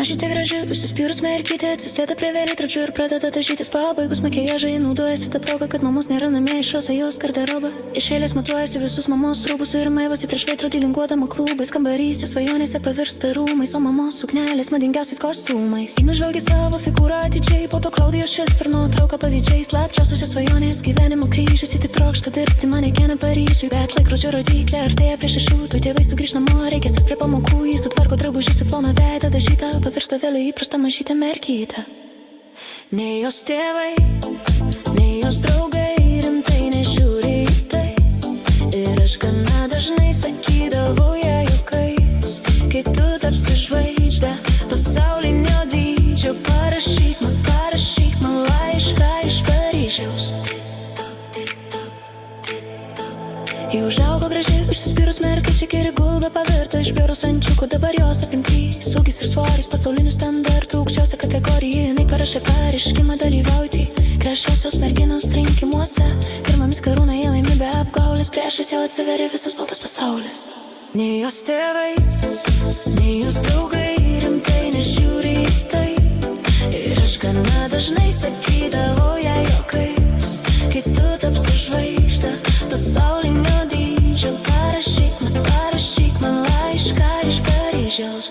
Mažytė graži, užsispyrus merkytė atsisėda prie veidrodžio ir pradeda dažytis. Pabaigus makiažą ji naudojasi tą progą, kad mamos nėra namie, išrasa jos garderobą. Iš eilės matuojasi visus mamos rūbus ir maivosi prieš veidrodį linguodama klubais. Kambarys jos svajonėse pavirsta rūmais, o mamos suknelės madingiausiais kostiumais. Ji nužvelgia savo figūrą atidžiai, po to Klaudijos Šester nuotrauką pavydžiai. Slapčiausios jos svajonės gyvenimo kryžius, ji taip trokšta dirbti manekenę Paryžiui. Bet laikrodžio rodyklė artėja prie 6, tuoj tėvai sugrįš namo, reikia sėst prie pamokų. Ji sutvarko drabužius į ploną veidą dažytą, pavirsta vėl įprasta mažytė merkytė. Nei jos tėvai, nei jos draugai rimtai nežiūri į tai. Ir aš gana dažnai sakydavau jai juokais, kai tu tapsi žvaigždę pasaulinio dydžio, parašyk man laišką iš Paryžiaus. Ji užaugo graži, užsispyrus mergaitė, geri gulbė pavirto iš bjauraus ančiuko. Dabar jos apimtys, ūgis ir svoris pasaulinių standartų, aukščiausia kategorija. Jinai parašė pareiškimą dalyvauti gražiosios merginos rinkimuose. Pirmomis karūną jie laimi be apgaulės, priešais jau atsiveria visas baltas pasaulis. Nei jos tėvai, nei jos draugai rimtai nežiūri į tai. Ir aš gana dažnai sakydavau jai juokais, kai tu tapsi žvaigždę pasaulinio dydžio, parašyk man laišką iš Paryžiaus.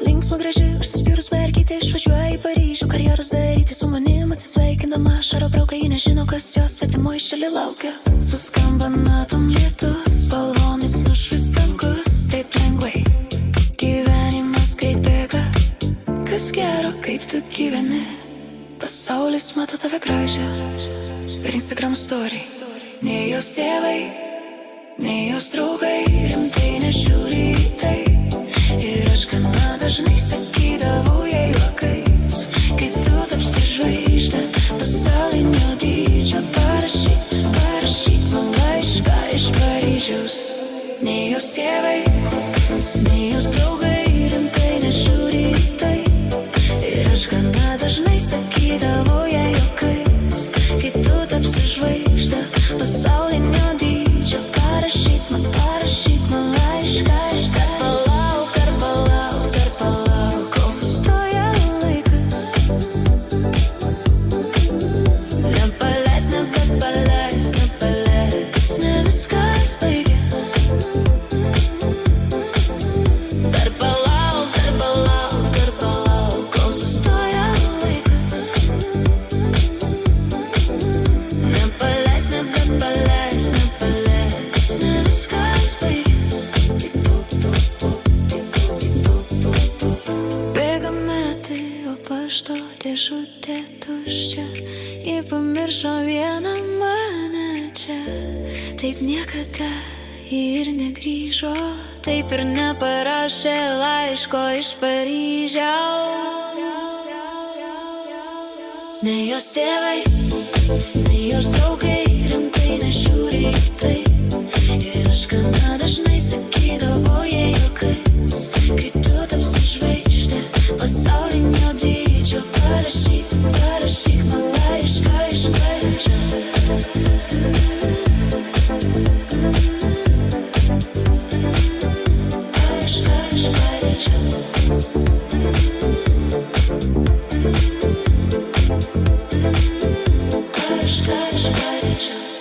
Linksma graži, užsispyrus mergytė išvažiuoja į Paryžių karjeros daryti, su manim atsisveikindama ašarą braukia, ji nežino, kas jos svetimo išėlė laukia. Suskamba natom lietus, spalvomis nušvistangus, taip lengvai gyvenimas greit bėga. Kas gero, kaip tu gyveni, pasaulis mato tave gražią per Instagram story. Nei jos tėvai, nei jos draugai rimtai nežiūri į tai. Ir aš gana dažnai sakydavau jai juokais, kai tu tapsi žvaigždę pasaulinio dydžio, parašyk man laišką iš Paryžiaus. Nei jos tėvai, nei jos draugai rimtai nežiūri į tai. Ir aš gana dažnai sakydavau jai juokais, kai tu tapsi žvaigždę pasaulinio dydžio, parašyk man laišką iš Paryžiaus. Dar palauk, kol sustoja laikas. Nepaleis, ne viskas baigės. Dar palauk, kol sustoja laikas. Nepaleis, ne viskas baigės. Bėga metai, o pašto dėžutė tuščia. Ji pamiršo vieną mane čia. Taip niekada ji ir negrįžo, taip ir neparašė laiško iš Paryžiaus. Nei jos tėvai, nei jos draugai rimtai nežiūri į tai. Ir aš gana dažnai sakydavau jai juokais, kai tu tapsi žvaigždę pasaulinio dydžio, parašyk man laišką iš Paryžiaus. Laišką iš Paryžiaus. Laišką iš Paryžiaus.